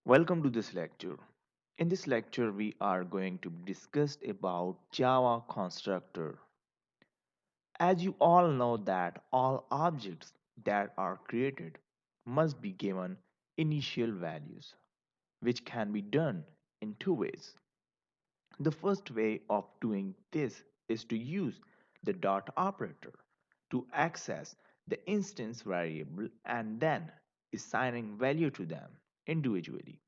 Welcome to this lecture. In this lecture, we are going to discuss about Java constructor. As you all know that all objects that are created must be given initial values, which can be done in two ways. The first way of doing this is to use the dot operator to access the instance variable and then assigning value to them individually.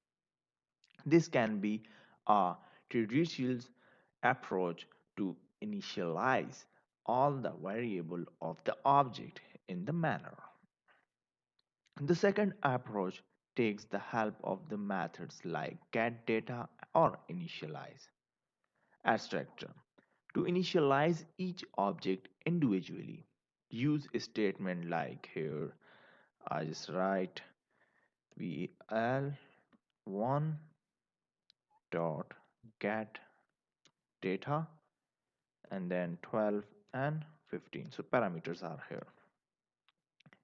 This can be a traditional approach to initialize all the variable of the object in the manner. The second approach takes the help of the methods like getData or initialize abstraction. To initialize each object individually, use a statement like here. I just write val1 dot get data and then 12 and 15. So parameters are here.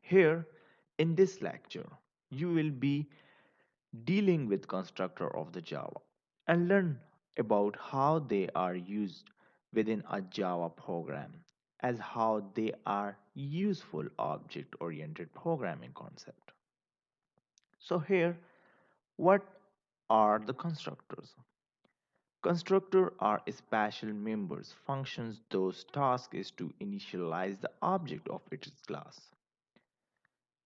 Here in this lecture, you will be dealing with constructor of the Java and learn about how they are used within a Java program as how they are useful object oriented programming concept. So here what are the constructors? Constructor are special members functions whose task is to initialize the object of its class.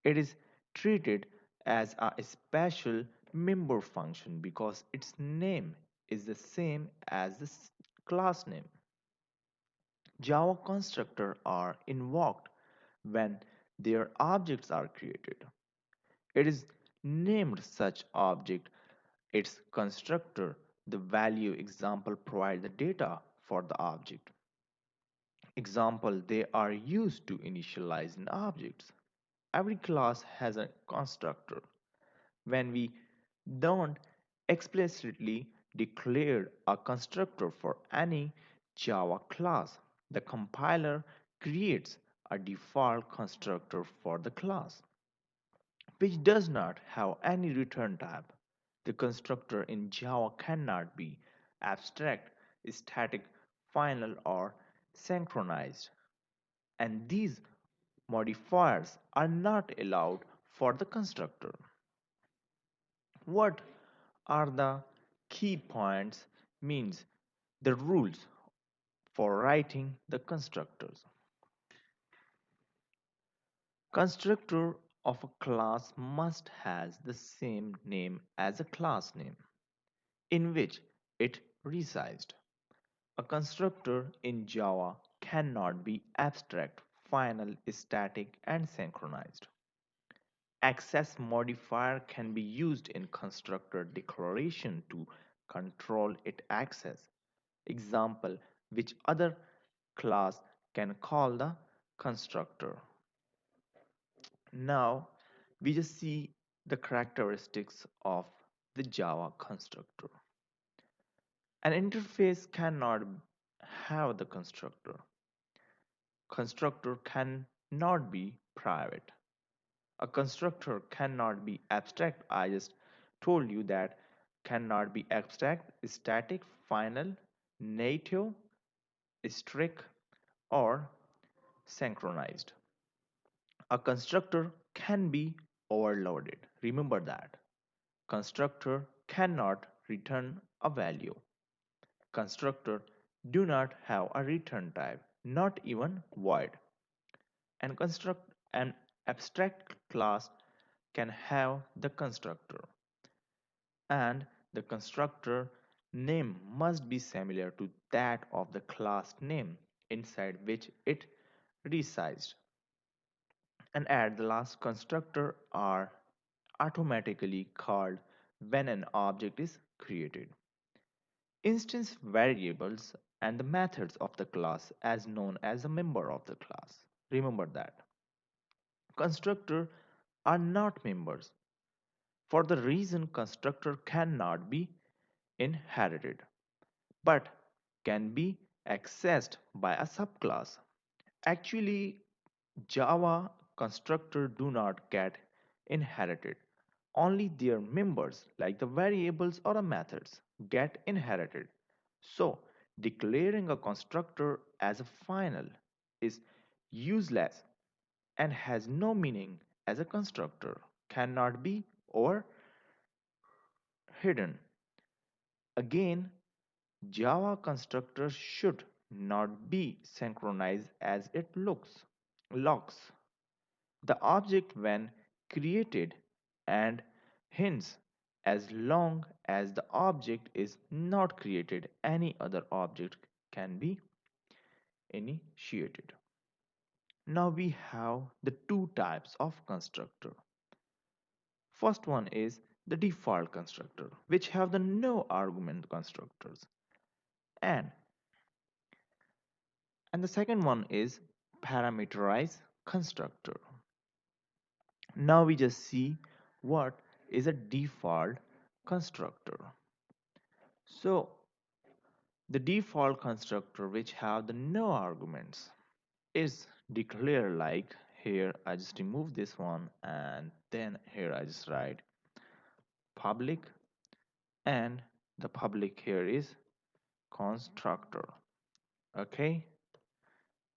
It is treated as a special member function because its name is the same as the class name. Java constructors are invoked when their objects are created. It is named such object its constructor. The value example provide the data for the object. Example, they are used to initialize in objects. Every class has a constructor. When we don't explicitly declare a constructor for any Java class, the compiler creates a default constructor for the class, which does not have any return type. The constructor in Java cannot be abstract, static, final, or synchronized, and these modifiers are not allowed for the constructor. What are the key points means the rules for writing the constructors. Constructor of a class must has the same name as a class name in which it resides. A constructor in Java cannot be abstract, final, static, and synchronized. Access modifier can be used in constructor declaration to control its access. Example, which other class can call the constructor. Now we just see the characteristics of the Java constructor. An interface cannot have the constructor. Constructor cannot be private. A constructor cannot be abstract. I just told you that cannot be abstract, static, final, native, strict, or synchronized. A constructor can be overloaded. Remember that. Constructor cannot return a value. Constructor do not have a return type, not even void. And construct an abstract class can have the constructor, and the constructor name must be similar to that of the class name inside which it resides. And at the last, constructor are automatically called when an object is created. Instance variables and the methods of the class as known as a member of the class. Remember that. Constructor are not members for the reason constructor cannot be inherited but can be accessed by a subclass. Actually, Java constructor do not get inherited. only their members, like the variables or the methods, get inherited. So, declaring a constructor as a final is useless and has no meaning as a constructor, cannot be overridden. Again, Java constructors should not be synchronized as it locks the object when created and hence as long as the object is not created any other object can be initiated. Now we have the two types of constructor. First one is the default constructor, which have the no argument constructors, and the second one is parameterized constructor. Now we just see what is a default constructor. So the default constructor which have the no arguments is declare like here I just remove this one and then here I just write public, and the public here is constructor. Okay,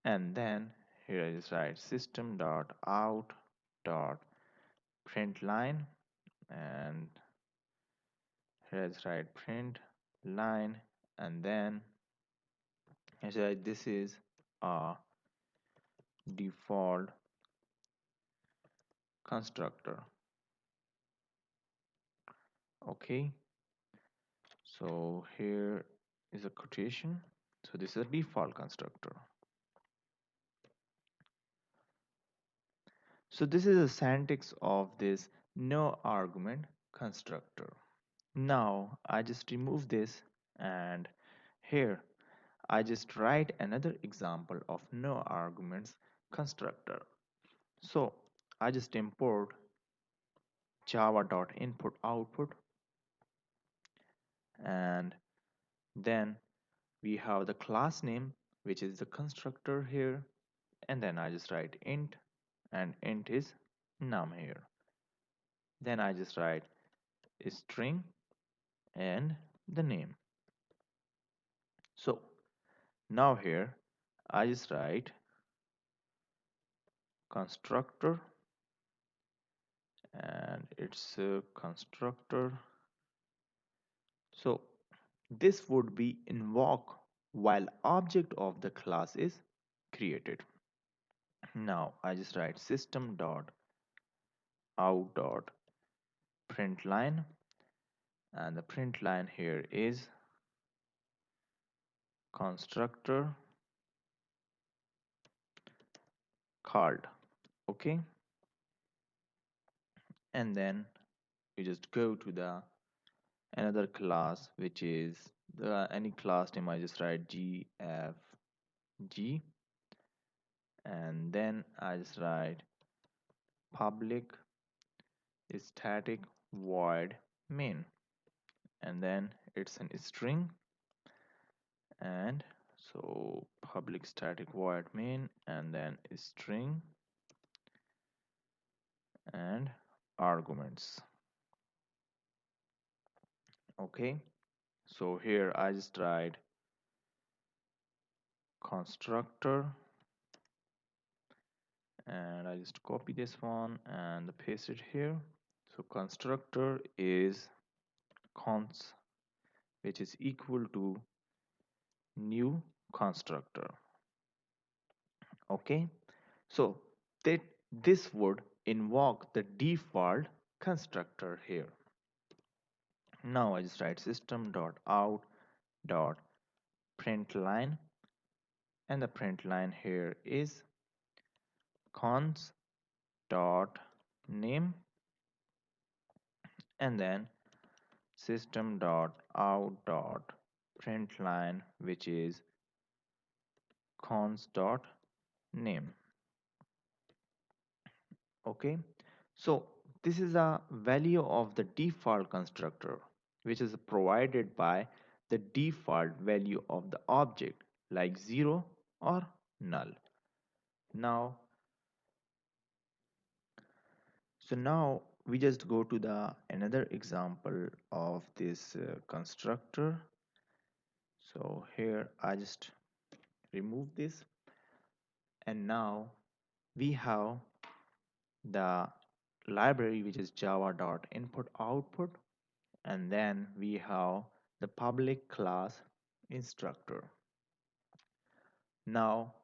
and then here I just write system dot out dot print line, and here I just write print line, and then I say this is a default constructor. Okay, so here is a quotation. So this is a default constructor. So this is the syntax of this no argument constructor. Now I just remove this, and here I just write another example of no arguments constructor. So I just import java.input output, and then we have the class name which is the constructor here, and then I just write int, and int is num here. Then I just write a string and the name. So now here I just write constructor, and it's a constructor. So this would be invoke while object of the class is created. Now I just write system dot out dot print line, and the print line here is constructor called. Okay, and then you just go to the another class which is the any class name. I just write gfg, and then I just write public static void main, and then it's an string, and so public static void main and then string and arguments. Okay, so here I just write constructor, and I just copy this one and paste it here. So constructor is cons, which is equal to new constructor. Okay, so that this would invoke the default constructor here. Now I just write system dot out dot print line, and the print line here is cons dot name, and then system dot out dot print line, which is cons dot name. Okay, so this is a value of the default constructor which is provided by the default value of the object like 0 or null. Now, so now we just go to the another example of this constructor. So here I just remove this, and now we have the library which is java.input output, and then we have the public class instructor. Now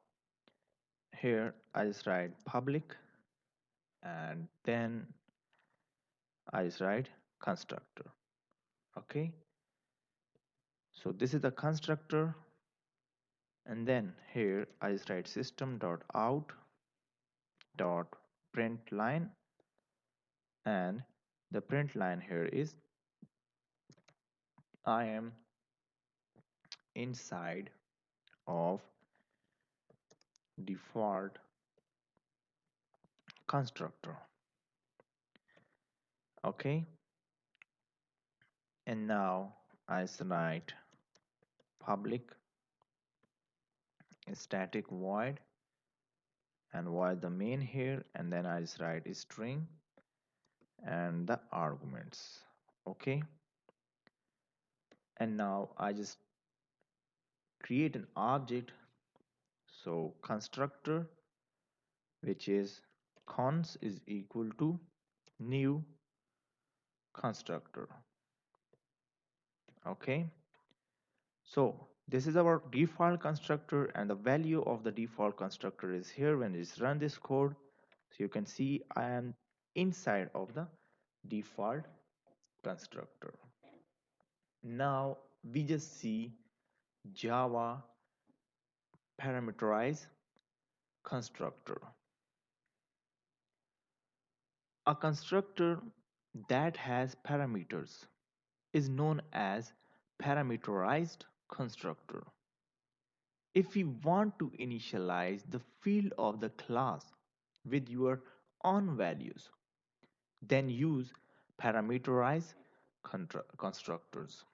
here I just write public, and then I just write constructor. Okay, so this is the constructor, and then here I just write system.out.println, and the print line here is I am inside of default constructor. Okay, and now I just write public static void and void the main here, and then I just write string and the arguments. Okay, and now I just create an object. So constructor which is cons is equal to new constructor. Okay, so this is our default constructor, and the value of the default constructor is here. When you run this code, so you can see I am inside of the default constructor. Now we just see Java parameterize constructor. A constructor that has parameters is known as parameterized constructor. If we want to initialize the field of the class with your own values, then use parameterized constructors.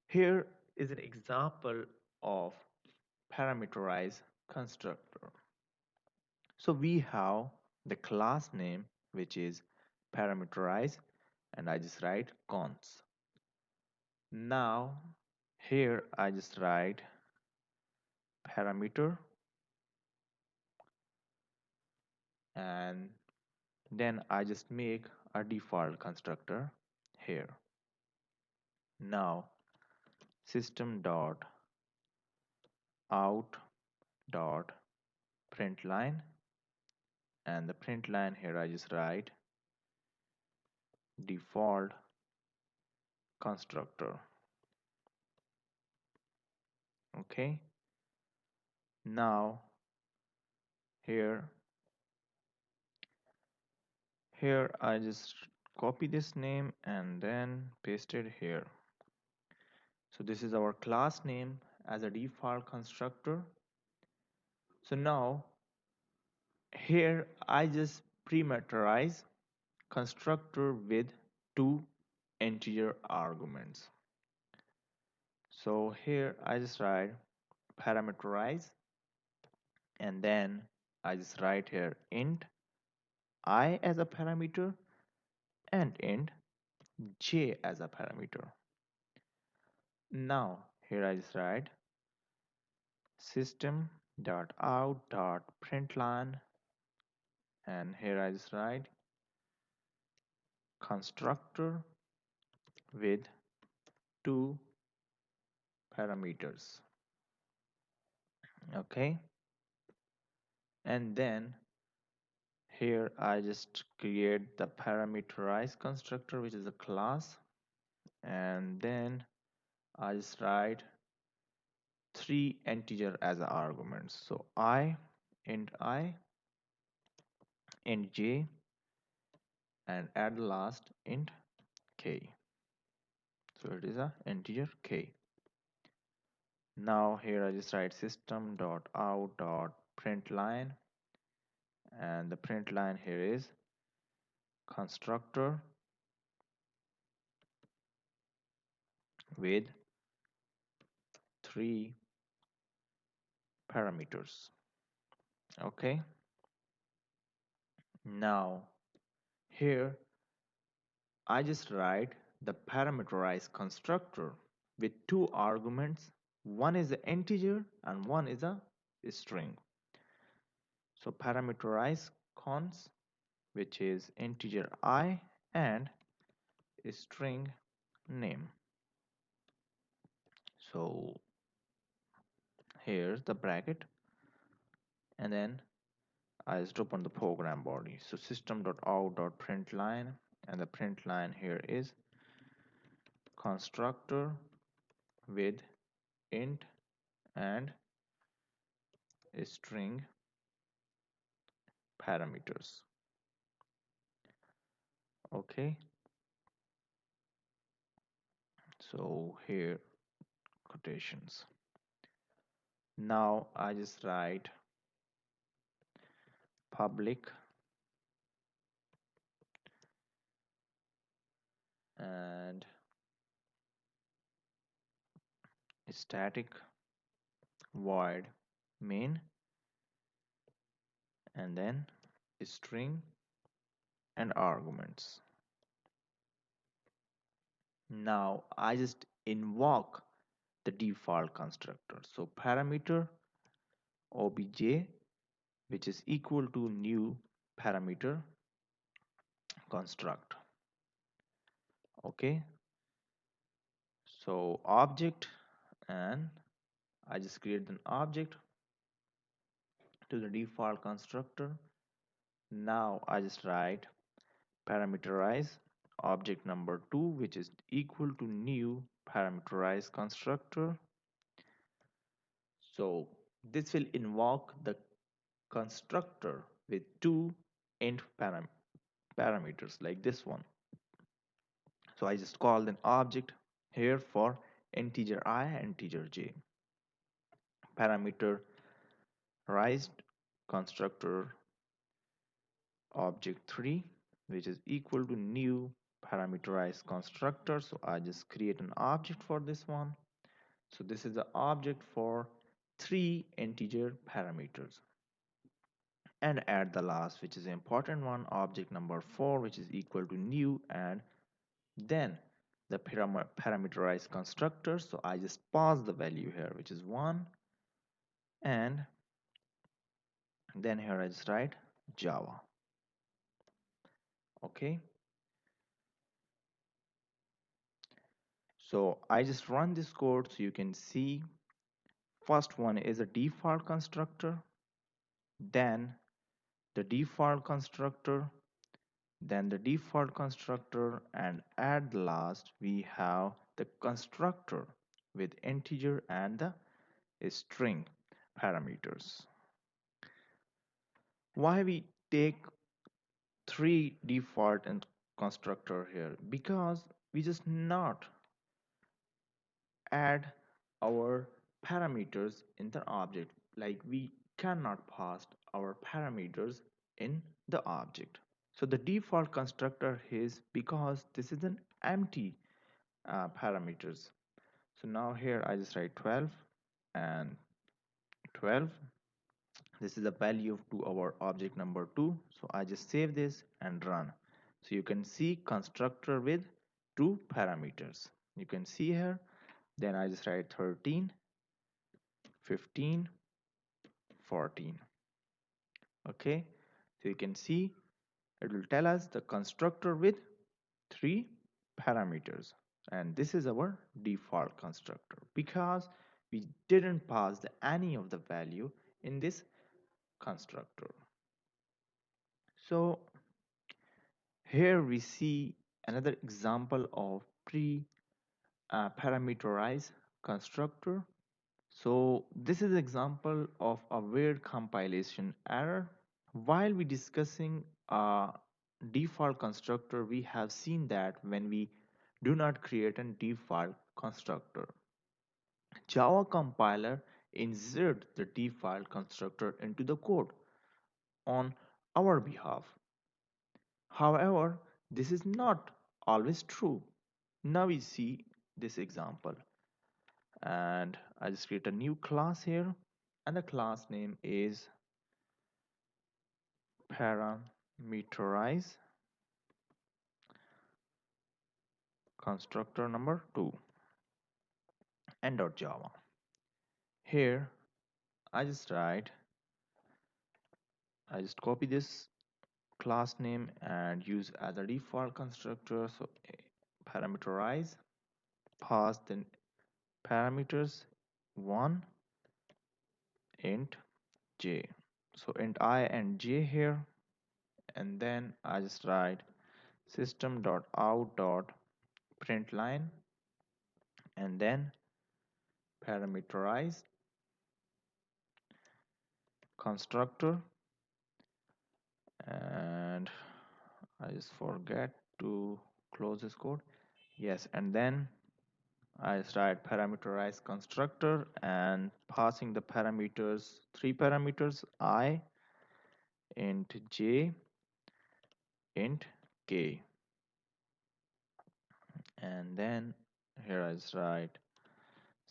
Here is an example of parameterized constructor. So we have the class name which is parameterized, and I just write cons. Now here I just write parameter, and then I just make a default constructor here. Now system dot out dot println, and the println here I just write default constructor. Okay, now here I just copy this name and then paste it here. So this is our class name as a default constructor. So now here I just parameterize constructor with two integer arguments. So here I just write parameterize, and then I just write here int I as a parameter and int j as a parameter. Now here I just write system.out.println, and here I just write constructor with two parameters. Okay, and then here I just create the parameterized constructor which is a class, and then I just write three integer as arguments. So I, int j, and at last int k. So it is a integer k. Now here I just write system.out.println, and the print line here is constructor with three parameters. Okay, now here I just write the parameterized constructor with two arguments. One is an integer and one is a string. So parameterized cons, which is integer I and string name. So here's the bracket, and then I just open the program body. So system.out.println, and the print line here is constructor with int and string parameters. Okay, so here quotations. Now I just write public and static void main, and then string and arguments. Now I just invoke the default constructor. So parameter obj, which is equal to new parameter construct. Okay, so object, and I just create an object to the default constructor. Now I just write parameterize object number 2, which is equal to new parameterized constructor. So this will invoke the constructor with two int parameters like this one. So I just called an object here for integer I and integer j. Parameterized constructor object 3, which is equal to new parameterized constructor. So I just create an object for this one. So this is the object for three integer parameters. And at the last, which is the important one, object number 4, which is equal to new, and then the parameterized constructor. So I just pass the value here, which is 1, and then here I just write Java. Okay, so I just run this code so you can see. First one is a default constructor, then the default constructor, then the default constructor, and at the last we have the constructor with integer and the string parameters. Why we take three default and constructor here? Because we just not add our parameters in the object, like we cannot pass our parameters in the object. So the default constructor is because this is an empty parameters. So now here I just write 12 and 12. This is the value to our object number 2. So I just save this and run. So you can see constructor with two parameters. You can see here. Then I just write 13, 15, 14. Okay, so you can see it will tell us the constructor with three parameters, and this is our default constructor because we didn't pass any of the value in this constructor. So here we see another example of parameterized constructor. So this is an example of a weird compilation error. While we discussing a default constructor, we have seen that when we do not create a default constructor, Java compiler insert the default constructor into the code on our behalf. However, this is not always true. Now we see this example, and I just create a new class here, and the class name is parameterize constructor number 2 and .java. Here I just copy this class name and use as a default constructor. So parameterize, pass the parameters 1 int j. So int I and j here, and then I just write system.out.println and then parameterize constructor, and I just forget to close this code. Yes, and then I start parameterize constructor and passing the parameters, three parameters: I, int j, int k, and then here I just write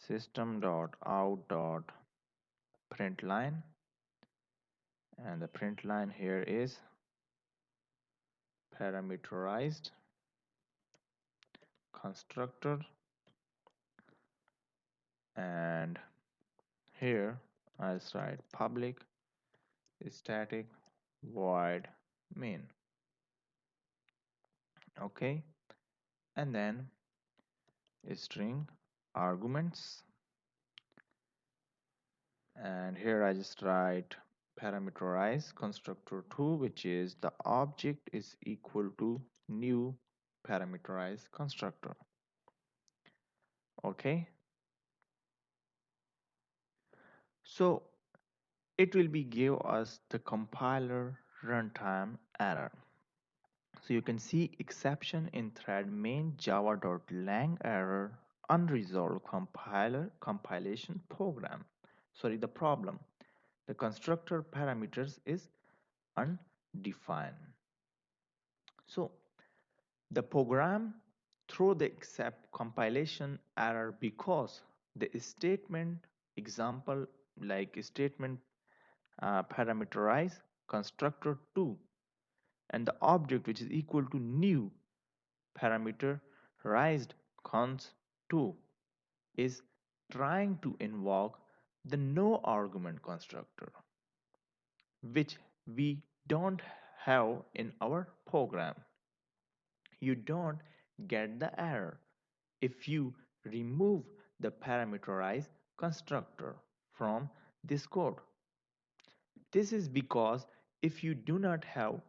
system.out.println, and the print line here is parameterized constructor, and here I just write public static void main. Okay, and then string arguments, and here I just write parameterize constructor 2, which is the object is equal to new parameterized constructor. Okay, so it will be give us the compiler runtime error. So you can see exception in thread main java.lang error unresolved compiler compilation program. Sorry, the problem. The constructor parameters is undefined. So the program throw the except compilation error because the statement example like statement parameterize constructor 2 and the object which is equal to new parameterized cons 2 is trying to invoke the no argument constructor, which we don't have in our program. You don't get the error if you remove the parameterized constructor from this code. This is because if you do not have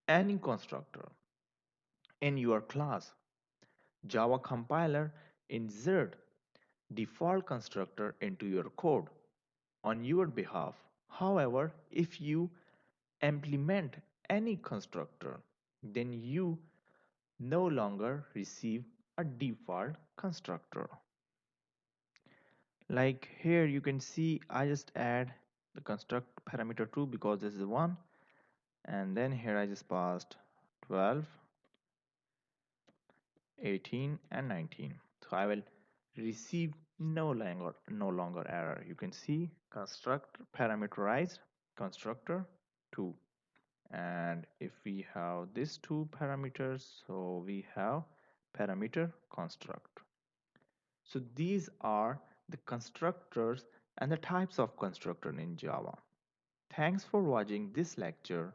any constructor in your class, Java compiler insert default constructor into your code on your behalf. However, if you implement any constructor, then you no longer receive a default constructor. Like here you can see I just add the construct parameter 2 because this is 1, and then here I just passed 12, 18 and 19. So I will receive no longer error. You can see construct parameterized constructor 2, and if we have these two parameters, so we have parameter construct. So these are the constructors and the types of constructor in Java. Thanks for watching this lecture.